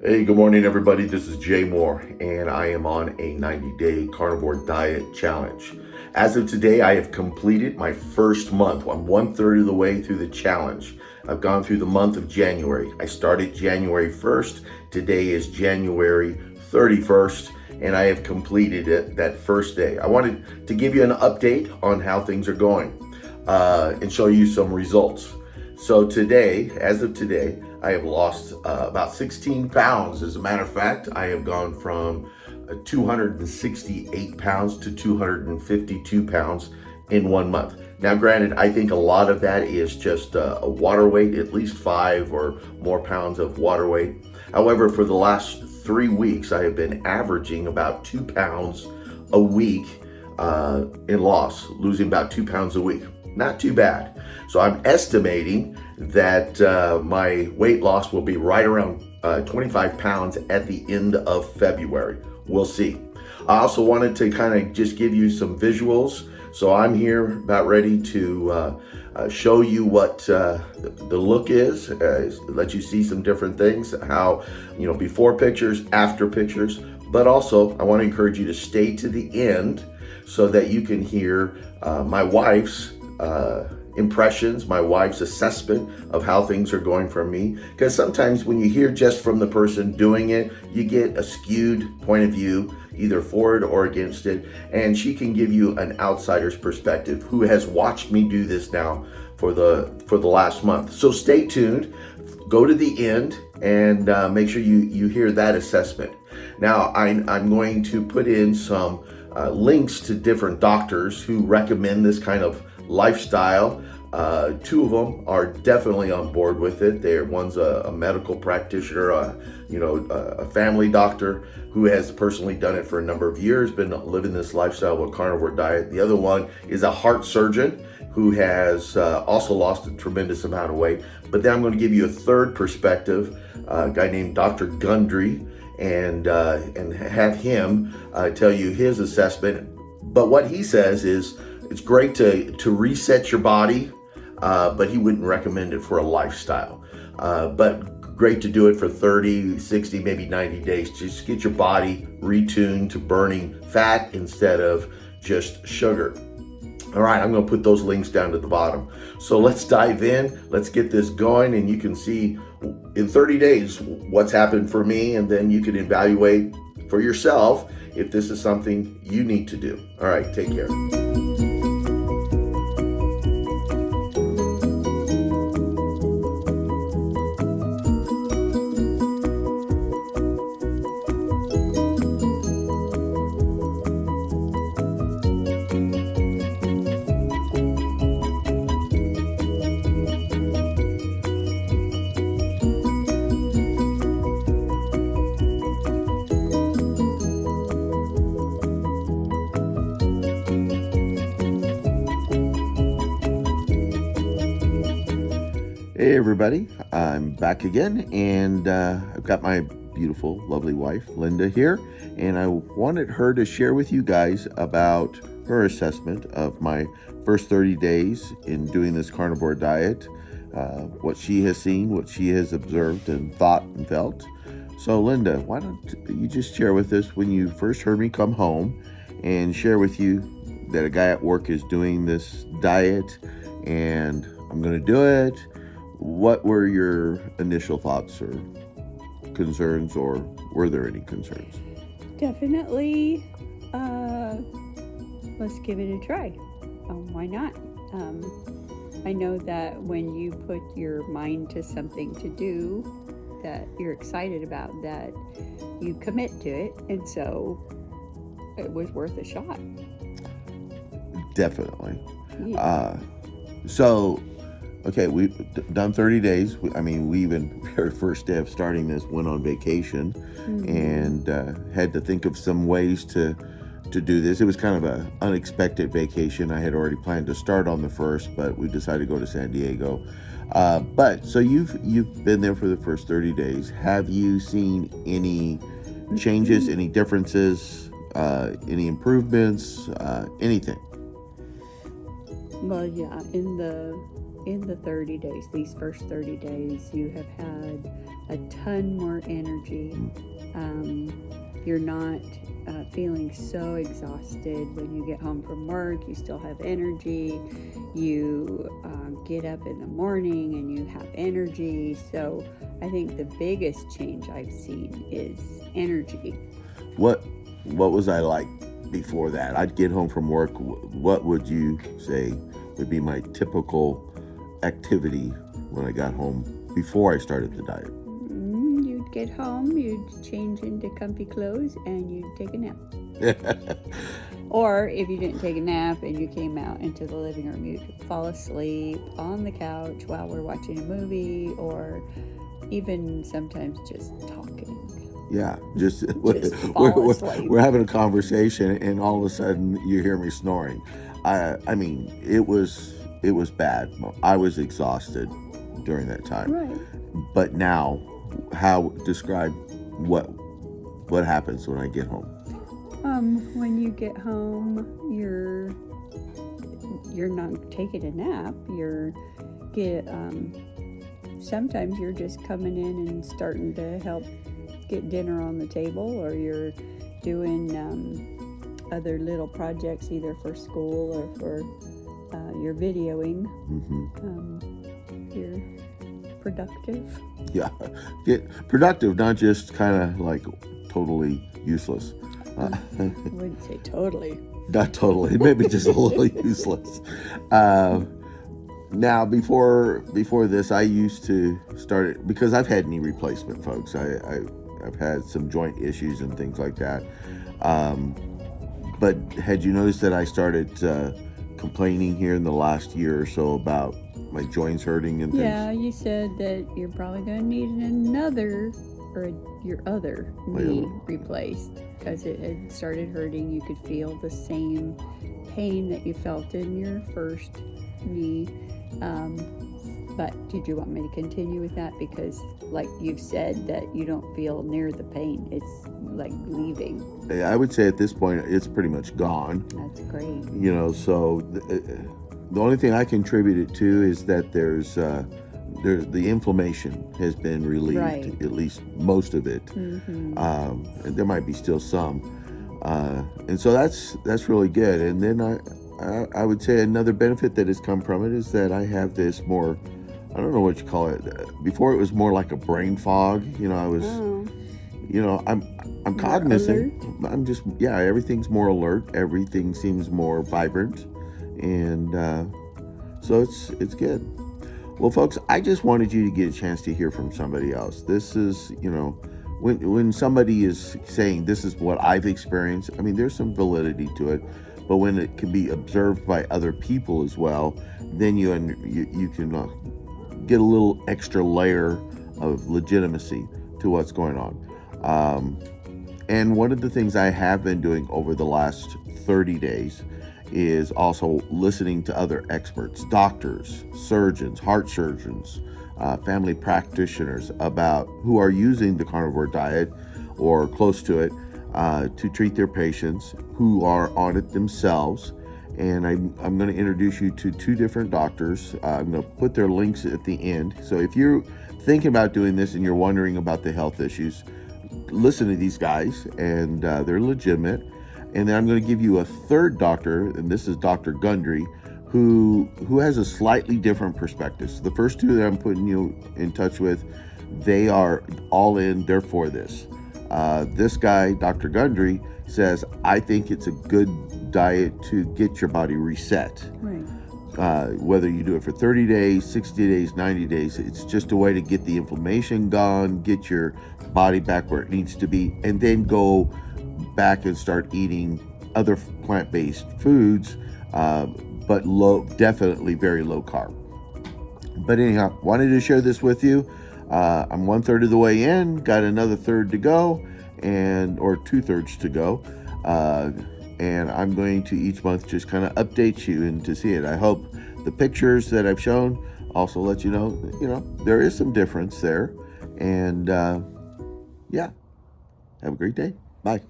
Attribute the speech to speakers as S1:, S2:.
S1: Hey, good morning, everybody. This is Jay Moore, and I am on a 90-day carnivore diet challenge. As of today, I have completed my first month. I'm 1/3 of the way through the challenge. I've gone through the month of January. I started January 1st. Today is January 31st, and I have completed it that first day. I wanted to give you an update on how things are going and show you some results. So today, as of today, I have lost about 16 pounds. As a matter of fact, I have gone from 268 pounds to 252 pounds in 1 month. Now, granted, I think a lot of that is just a water weight, at least 5 or more pounds of water weight. However, for the last 3 weeks, I have been averaging about 2 pounds a week in loss, losing about 2 pounds a week. Not too bad. So I'm estimating that my weight loss will be right around 25 pounds at the end of February. We'll see. I also wanted to kind of just give you some visuals. So I'm here about ready to show you what the look is, let you see some different things, how, before pictures, after pictures. But also, I want to encourage you to stay to the end so that you can hear my wife's impressions, my wife's assessment of how things are going for me. Because sometimes when you hear just from the person doing it, you get a skewed point of view, either for it or against it. And she can give you an outsider's perspective who has watched me do this now for the last month. So stay tuned, go to the end, and make sure you hear that assessment. Now, I'm going to put in some links to different doctors who recommend this kind of lifestyle. 2 of them are definitely on board with it. One's a medical practitioner, a family doctor who has personally done it for a number of years, been living this lifestyle with carnivore diet. The other one is a heart surgeon who has also lost a tremendous amount of weight. But then I'm going to give you a third perspective, a guy named Dr. Gundry, and have him tell you his assessment. But what he says is it's great to reset your body, but he wouldn't recommend it for a lifestyle. But great to do it for 30, 60, maybe 90 days. Just get your body retuned to burning fat instead of just sugar. All right, I'm going to put those links down to the bottom. So let's dive in. Let's get this going, and you can see in 30 days what's happened for me, and then you can evaluate for yourself if this is something you need to do. All right, take care. Hey everybody, I'm back again, and I've got my beautiful, lovely wife, Linda, here, and I wanted her to share with you guys about her assessment of my first 30 days in doing this carnivore diet, what she has seen, what she has observed and thought and felt. So Linda, why don't you just share with us when you first heard me come home and share with you that a guy at work is doing this diet and I'm going to do it. What were your initial thoughts or concerns, or were there any concerns?
S2: Definitely, let's give it a try. Why not? I know that when you put your mind to something to do that you're excited about, that you commit to it, and so it was worth a shot.
S1: Definitely.
S2: Yeah.
S1: Okay, we've done 30 days. We even, very first day of starting this, went on vacation and had to think of some ways to do this. It was kind of an unexpected vacation. I had already planned to start on the 1st, but we decided to go to San Diego. So you've been there for the first 30 days. Have you seen any changes, any differences, any improvements, anything?
S2: Well, yeah, in the in the 30 days, these first 30 days, you have had a ton more energy. You're not feeling so exhausted when you get home from work. You still have energy. You get up in the morning and you have energy. So I think the biggest change I've seen is energy.
S1: What was I like before that? I'd get home from work. What would you say would be my typical activity when I got home before I started the diet?
S2: You'd get home, you'd change into comfy clothes, and you'd take a nap. Or if you didn't take a nap and you came out into the living room, you could fall asleep on the couch while we're watching a movie, or even sometimes just talking.
S1: Yeah, just
S2: fall asleep.
S1: We're having a conversation, and all of a sudden you hear me snoring. I mean, it was bad. I was exhausted during that time.
S2: Right.
S1: But now, describe what happens when I get home?
S2: When you get home, you're not taking a nap. Sometimes you're just coming in and starting to help get dinner on the table, or you're doing other little projects either for school or for your videoing. You're productive.
S1: Yeah, get productive, not just kind of like totally useless.
S2: I wouldn't say totally.
S1: Not totally, maybe just a little useless. Now, before this, I used to start it because I've had knee replacement, folks. I've had some joint issues and things like that. But had you noticed that I started complaining here in the last year or so about my joints hurting and things?
S2: Yeah, you said that you're probably going to need your other knee replaced because it had started hurting. You could feel the same pain that you felt in your first knee. But did you want me to continue with that? Because like you've said that you don't feel near the pain. It's like leaving.
S1: I would say at this point, it's pretty much gone.
S2: That's great.
S1: You know, so the only thing I contribute it to is that there's the inflammation has been relieved,
S2: right.
S1: At least most of it. And there might be still some. And so that's really good. And then I would say another benefit that has come from it is that I have this more, I don't know what you call it. Before it was more like a brain fog. You know, I was, I'm more cognizant.
S2: Alert.
S1: I'm just, everything's more alert. Everything seems more vibrant. And so it's good. Well, folks, I just wanted you to get a chance to hear from somebody else. This is, when somebody is saying this is what I've experienced, I mean, there's some validity to it. But when it can be observed by other people as well, then you can get a little extra layer of legitimacy to what's going on. And one of the things I have been doing over the last 30 days is also listening to other experts, doctors, surgeons, heart surgeons, family practitioners about who are using the carnivore diet or close to it to treat their patients, who are on it themselves. And I'm going to introduce you to two different doctors. I'm going to put their links at the end. So if you're thinking about doing this and you're wondering about the health issues, listen to these guys, and they're legitimate. And then I'm going to give you a third doctor, and this is Dr. Gundry, who has a slightly different perspective. So the first two that I'm putting you in touch with, they are all in, they're for this. This guy, Dr. Gundry, says, I think it's a good diet to get your body reset.
S2: Right.
S1: Whether you do it for 30 days, 60 days, 90 days, it's just a way to get the inflammation gone, get your body back where it needs to be, and then go back and start eating other plant-based foods, but definitely very low carb. But anyhow, wanted to share this with you. I'm 1/3 of the way in, got another third to go, or 2/3 to go. And I'm going to each month just kind of update you and to see it. I hope the pictures that I've shown also let you know, there is some difference there. And have a great day. Bye.